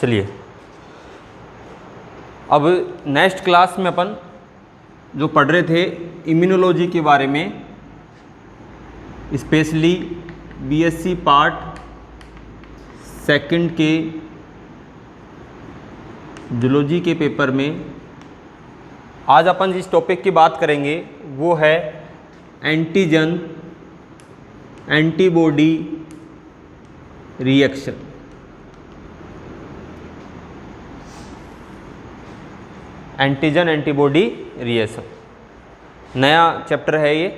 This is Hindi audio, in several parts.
चलिए अब नेक्स्ट क्लास में अपन जो पढ़ रहे थे इम्यूनोलॉजी के बारे में, स्पेशली बीएससी पार्ट सेकंड के जूलॉजी के पेपर में आज अपन जिस टॉपिक की बात करेंगे वो है antigen antibody reaction. Antigen antibody reaction नया चैप्टर है ये।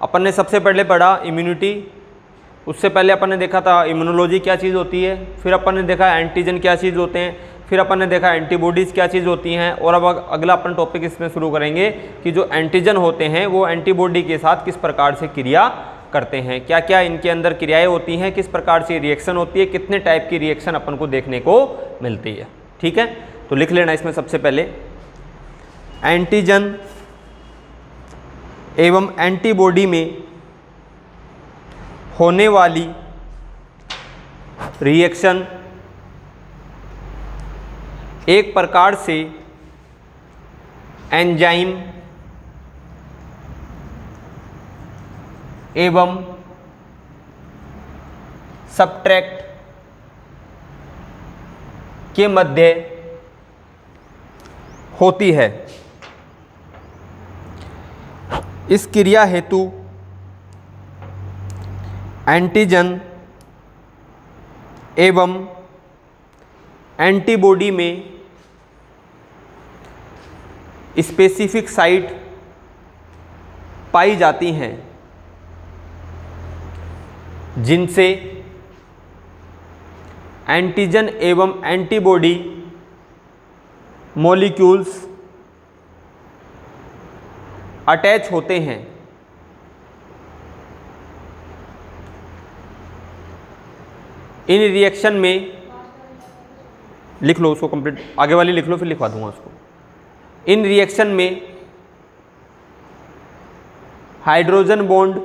अपन ने सबसे पहले पढ़ा इम्यूनिटी, उससे पहले अपन ने देखा था इम्यूनोलॉजी क्या चीज़ होती है, फिर अपन ने देखा एंटीजन क्या चीज़ होते हैं, फिर अपन ने देखा एंटीबॉडीज़ क्या चीज़ होती हैं, और अब अगला अपन टॉपिक इसमें शुरू करेंगे कि जो एंटीजन होते हैं वो एंटीबॉडी के साथ किस प्रकार से क्रिया करते हैं, क्या क्या इनके अंदर क्रियाएं होती हैं, किस प्रकार से रिएक्शन होती है, कितने टाइप की रिएक्शन अपन को देखने को मिलती है। ठीक है, तो लिख लेना इसमें सबसे पहले एंटीजन एवं एंटीबॉडी में होने वाली रिएक्शन एक प्रकार से एंजाइम एवं सब्सट्रेट के मध्य होती है। इस क्रिया हेतु एंटीजन एवं एंटीबॉडी में स्पेसिफिक साइट पाई जाती हैं जिनसे एंटीजन एवं एंटीबॉडी मॉलिक्यूल्स अटैच होते हैं। इन रिएक्शन में लिख लो उसको कंप्लीट, आगे वाली लिख लो फिर लिखवा दूंगा उसको। इन रिएक्शन में हाइड्रोजन बॉन्ड,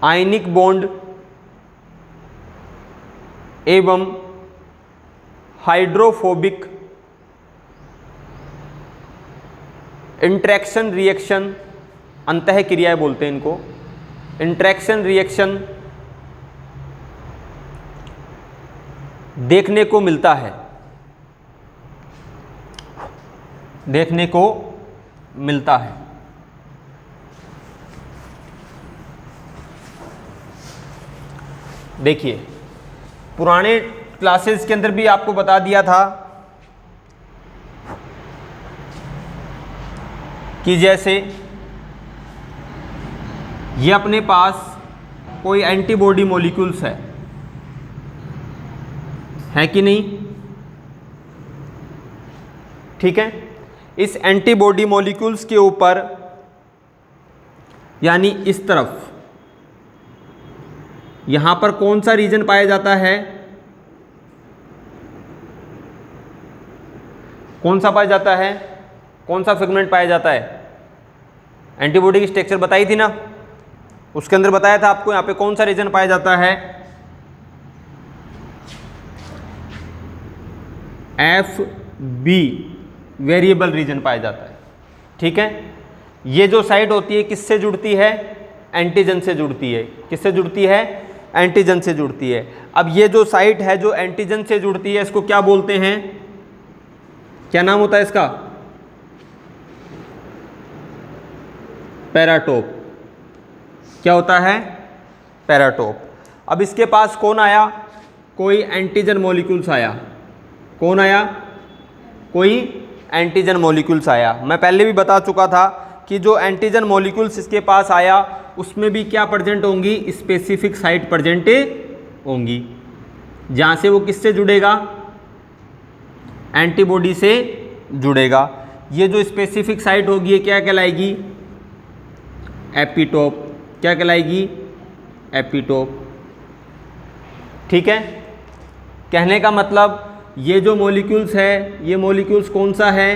आयनिक बॉन्ड एवं हाइड्रोफोबिक इंटरेक्शन रिएक्शन, अंतः क्रियाएं बोलते हैं इनको, इंटरेक्शन रिएक्शन देखने को मिलता है, देखने को मिलता है। देखिए पुराने क्लासेस के अंदर भी आपको बता दिया था कि जैसे ये अपने पास कोई एंटीबॉडी मॉलिक्यूल्स है कि नहीं, ठीक है। इस एंटीबॉडी मॉलिक्यूल्स के ऊपर यानी इस तरफ यहां पर कौन सा रीजन पाया जाता है, कौन सा पाया जाता है, कौन सा सेगमेंट पाया जाता है। एंटीबॉडी की स्ट्रक्चर बताई थी ना, उसके अंदर बताया था आपको यहाँ पे कौन सा रीजन पाया जाता है, FB वेरिएबल रीजन पाया जाता है। ठीक है, ये जो साइट होती है किससे जुड़ती है, एंटीजन से जुड़ती है। किससे जुड़ती है, एंटीजन से जुड़ती है। अब ये जो साइट है जो एंटीजन से जुड़ती है इसको क्या बोलते हैं, क्या नाम होता है इसका, पैराटोप। क्या होता है, पैराटोप। अब इसके पास कौन आया, कोई एंटीजन मॉलिक्यूल्स आया। कौन आया, कोई एंटीजन मॉलिक्यूल्स आया। मैं पहले भी बता चुका था कि जो एंटीजन मॉलिक्यूल्स इसके पास आया उसमें भी क्या प्रेजेंट होंगी, स्पेसिफिक साइट प्रेजेंट होंगी, जहाँ से वो किससे जुड़ेगा, एंटीबॉडी से जुड़ेगा। ये जो स्पेसिफिक साइट होगी ये क्या कहलाएगी, एपिटोप। क्या कहलाएगी, एपिटोप। ठीक है, कहने का मतलब ये जो मॉलिक्यूल्स है ये मॉलिक्यूल्स कौन सा है,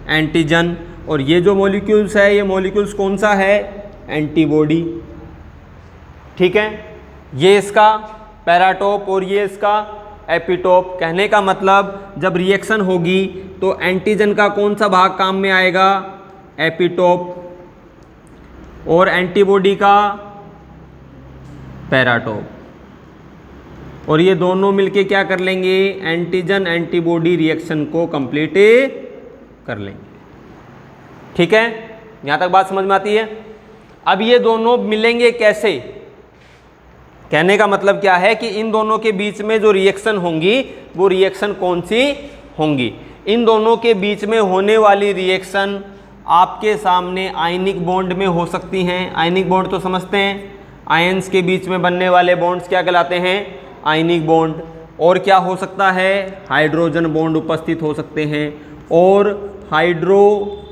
एंटीजन, और ये जो मॉलिक्यूल्स है ये मॉलिक्यूल्स कौन सा है, एंटीबॉडी। ठीक है, ये इसका पैराटोप और ये इसका एपिटोप। कहने का मतलब जब रिएक्शन होगी तो एंटीजन का कौन सा भाग काम में आएगा, एपिटोप, और एंटीबॉडी का पैराटोप, और ये दोनों मिलके क्या कर लेंगे, एंटीजन एंटीबॉडी रिएक्शन को कंप्लीट कर लेंगे। ठीक है, यहां तक बात समझ में आती है। अब ये दोनों मिलेंगे कैसे, कहने का मतलब क्या है कि इन दोनों के बीच में जो रिएक्शन होंगी वो रिएक्शन कौन सी होंगी। इन दोनों के बीच में होने वाली रिएक्शन आपके सामने आयनिक बॉन्ड में हो सकती हैं। आयनिक बॉन्ड तो समझते हैं, आयंस के बीच में बनने वाले बॉन्ड्स क्या कहलाते हैं, आयनिक बॉन्ड। और क्या हो सकता है, हाइड्रोजन बॉन्ड उपस्थित हो सकते हैं, और हाइड्रोफोबिक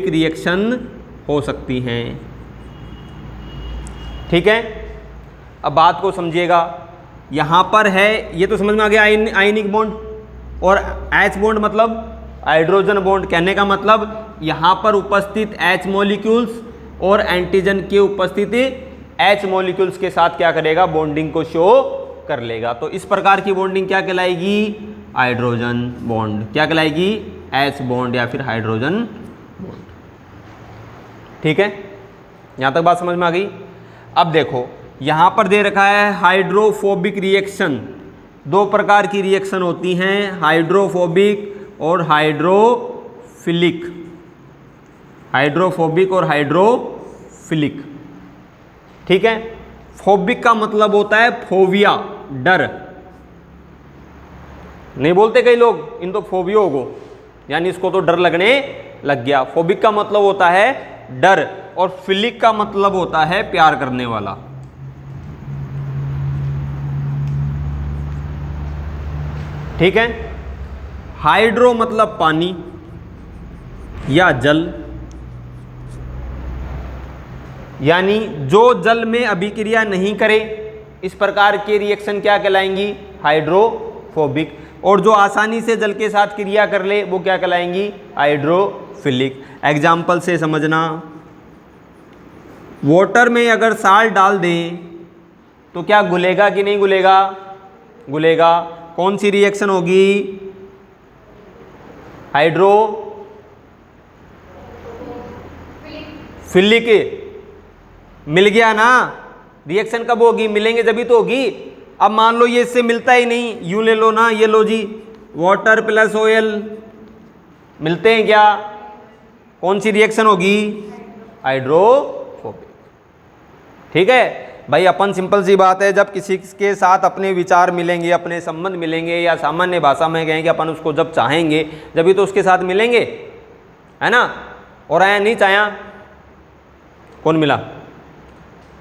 रिएक्शन हो सकती हैं। ठीक है, अब बात को समझिएगा। यहाँ पर है, ये तो समझ में आ गया आयनिक बॉन्ड, और H बॉन्ड मतलब हाइड्रोजन बॉन्ड। कहने का मतलब यहाँ पर उपस्थित H मॉलिक्यूल्स और एंटीजन के उपस्थित H मॉलिक्यूल्स के साथ क्या करेगा, बॉन्डिंग को शो कर लेगा। तो इस प्रकार की बॉन्डिंग क्या कहलाएगी, हाइड्रोजन बॉन्ड। क्या कहलाएगी, H बॉन्ड या फिर हाइड्रोजन बॉन्ड। ठीक है, यहाँ तक बात समझ में आ गई। अब देखो यहाँ पर दे रखा है हाइड्रोफोबिक रिएक्शन। दो प्रकार की रिएक्शन होती हैं, हाइड्रोफोबिक और हाइड्रोफिलिक। हाइड्रोफोबिक और हाइड्रोफिलिक। ठीक है, फोबिक का मतलब होता है फोबिया, डर। नहीं बोलते कई लोग, इन तो फोबियो होगो, यानी इसको तो डर लगने लग गया। फोबिक का मतलब होता है डर, और फिलिक का मतलब होता है प्यार करने वाला। ठीक है, हाइड्रो मतलब पानी या जल, यानी जो जल में अभिक्रिया नहीं करे, इस प्रकार के रिएक्शन क्या कहलाएंगी, हाइड्रोफोबिक। और जो आसानी से जल के साथ क्रिया कर ले वो क्या कहलाएंगी, हाइड्रोफिलिक। एग्जाम्पल से समझना, वाटर में अगर साल्ट डाल दें तो क्या घुलेगा कि नहीं घुलेगा, घुलेगा। कौन सी रिएक्शन होगी, हाइड्रोफिलिक। मिल गया ना, रिएक्शन कब होगी, मिलेंगे जभी तो होगी। अब मान लो ये इससे मिलता ही नहीं, यूं ले लो ना, ये लो जी, वाटर प्लस ऑयल मिलते हैं क्या, कौन सी रिएक्शन होगी, हाइड्रोफोबिक। ठीक है भाई, अपन सिंपल सी बात है, जब किसी के साथ अपने विचार मिलेंगे, अपने संबंध मिलेंगे, या सामान्य भाषा में कहें कि अपन उसको जब चाहेंगे जब तो उसके साथ मिलेंगे, है ना। और आया नहीं चाहा, कौन मिला।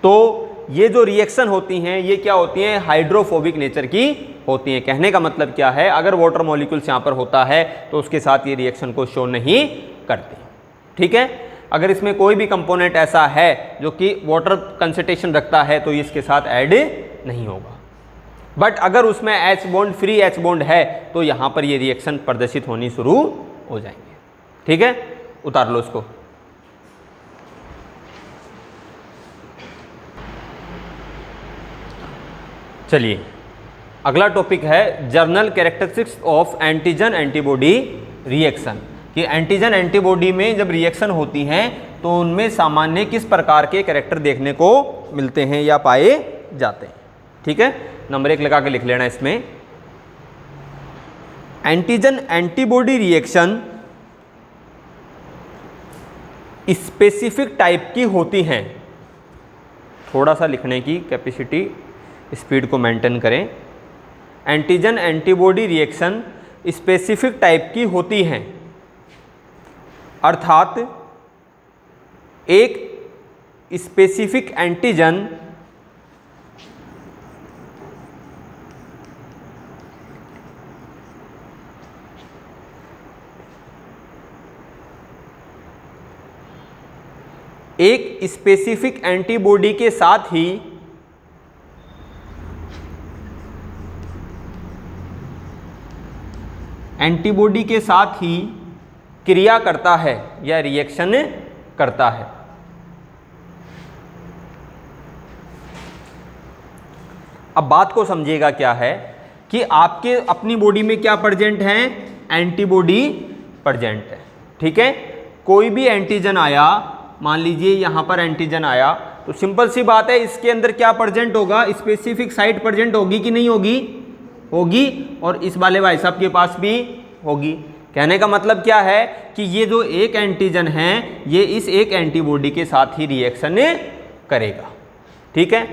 तो ये जो रिएक्शन होती हैं ये क्या होती हैं, हाइड्रोफोबिक नेचर की होती हैं। कहने का मतलब क्या है, अगर वाटर मॉलिक्यूल्स यहाँ पर होता है तो उसके साथ ये रिएक्शन को शो नहीं करते। ठीक है, अगर इसमें कोई भी कंपोनेंट ऐसा है जो कि वाटर कंसंट्रेशन रखता है तो इसके साथ ऐड नहीं होगा। बट अगर उसमें H bond, free H bond है, तो यहाँ पर ये रिएक्शन प्रदर्शित होनी शुरू हो जाएंगे। ठीक है, उतार लो इसको। चलिए अगला टॉपिक है journal characteristics of antigen antibody reaction, कि एंटीजन एंटीबॉडी में जब रिएक्शन होती हैं तो उनमें सामान्य किस प्रकार के कैरेक्टर देखने को मिलते हैं या पाए जाते हैं। ठीक है, नंबर 1 लगा के लिख लेना इसमें। Antigen antibody reaction specific type की होती हैं। थोड़ा सा लिखने की कैपेसिटी, स्पीड को मेंटेन करें। Antigen antibody reaction specific type की होती हैं, अर्थात एक स्पेसिफिक एंटीजन एक स्पेसिफिक एंटीबॉडी के साथ ही एंटीबॉडी के साथ ही क्रिया करता है या रिएक्शन करता है। अब बात को समझिएगा क्या है कि आपके अपनी बॉडी में क्या प्रेजेंट है, एंटीबॉडी प्रेजेंट है। ठीक है, कोई भी एंटीजन आया, मान लीजिए यहाँ पर एंटीजन आया, तो सिंपल सी बात है इसके अंदर क्या प्रेजेंट होगा, स्पेसिफिक साइट प्रेजेंट होगी कि नहीं होगी, होगी, और इस वाले भाई साहब के पास भी होगी। कहने का मतलब क्या है कि ये जो एक एंटीजन है ये इस एक एंटीबॉडी के साथ ही रिएक्शन करेगा। ठीक है,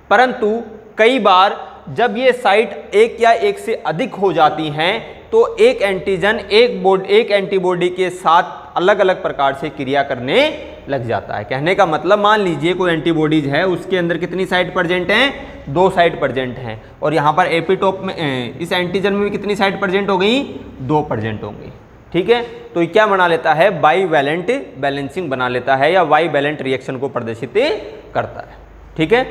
परंतु कई बार जब ये साइट एक या एक से अधिक हो जाती हैं तो एक एंटीजन एक एंटीबॉडी के साथ अलग अलग प्रकार से क्रिया करने लग जाता है। कहने का मतलब मान लीजिए कोई एंटीबॉडीज है, उसके अंदर कितनी साइट प्रेजेंट हैं, 2 साइट प्रेजेंट हैं, और यहाँ पर एपिटोप में इस एंटीजन में भी कितनी साइट प्रेजेंट हो गई, 2 प्रेजेंट हो गई। ठीक है, तो ये क्या बना लेता है, बाईवैलेंट बैलेंसिंग बना लेता है या बाईवैलेंट रिएक्शन को प्रदर्शित करता है। ठीक है,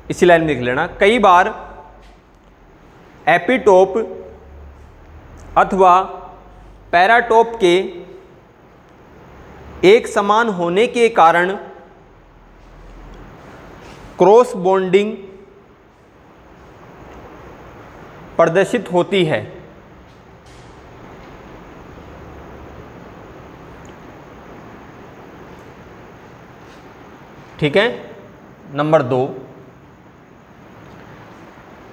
इसी लाइन में लिख लेना, कई बार एपिटोप अथवा पैराटोप के एक समान होने के कारण क्रॉस बॉन्डिंग प्रदर्शित होती है। ठीक है, नंबर 2,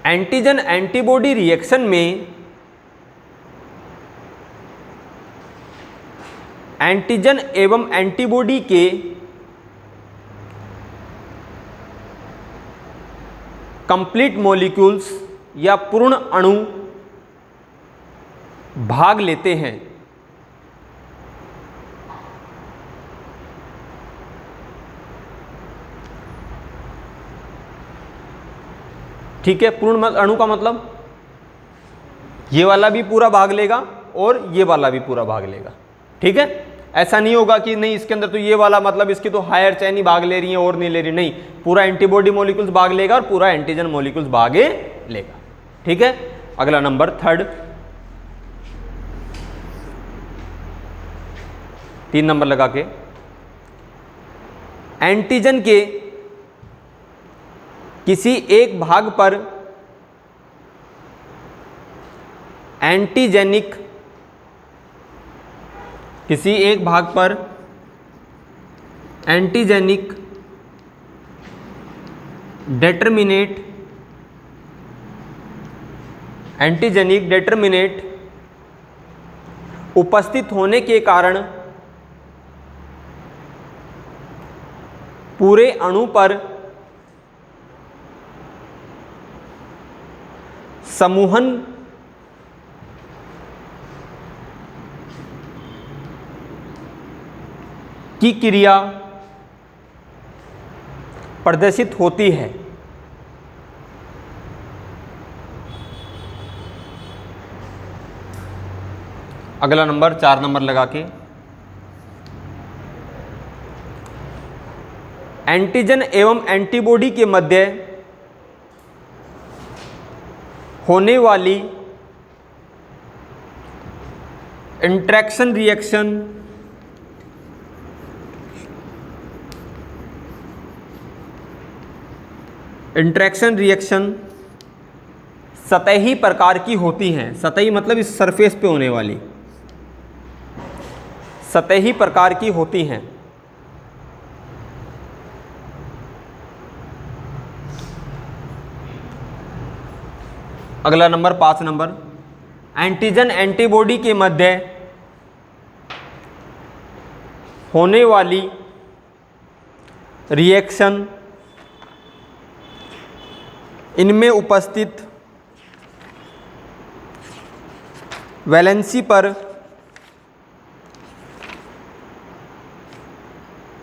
एंटीजन एंटीबॉडी रिएक्शन में एंटीजन एवं एंटीबॉडी के कंप्लीट मॉलिक्यूल्स या पूर्ण अणु भाग लेते हैं। ठीक है, पूर्ण अणु का मतलब ये वाला भी पूरा भाग लेगा और ये वाला भी पूरा भाग लेगा। ठीक है, ऐसा नहीं होगा कि नहीं इसके अंदर तो ये वाला मतलब इसकी तो हायर चेन ही भाग ले रही है और नहीं ले रही, नहीं, पूरा एंटीबॉडी मॉलिक्यूल्स भाग लेगा और पूरा एंटीजन मॉलिक्यूल्स भाग लेगा। ठीक है, अगला नंबर 3, 3 नंबर लगा के, एंटीजन के किसी एक भाग पर एंटीजेनिक, किसी एक भाग पर एंटीजेनिक डेटर्मिनेट उपस्थित होने के कारण पूरे अणु पर समूहन की क्रिया प्रदर्शित होती है। अगला नंबर 4 नंबर लगा के, एंटीजन एवं एंटीबॉडी के मध्य होने वाली इंटरेक्शन रिएक्शन सतही प्रकार की होती हैं। सतही मतलब इस सरफेस पे होने वाली, सतही प्रकार की होती हैं। अगला नंबर 5 नंबर, एंटीजन एंटीबॉडी के मध्य होने वाली रिएक्शन इनमें उपस्थित वैलेंसी पर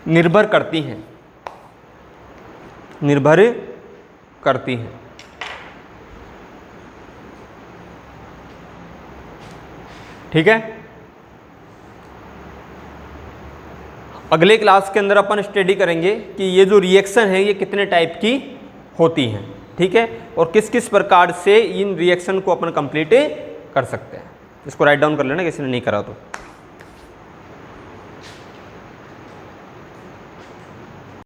निर्भर करती हैं। ठीक है, अगले क्लास के अंदर अपन स्टडी करेंगे कि ये जो रिएक्शन है ये कितने टाइप की होती हैं। ठीक है, और किस किस प्रकार से इन रिएक्शन को अपन कंप्लीट कर सकते हैं। इसको राइट डाउन कर लेना किसी ने नहीं करा तो।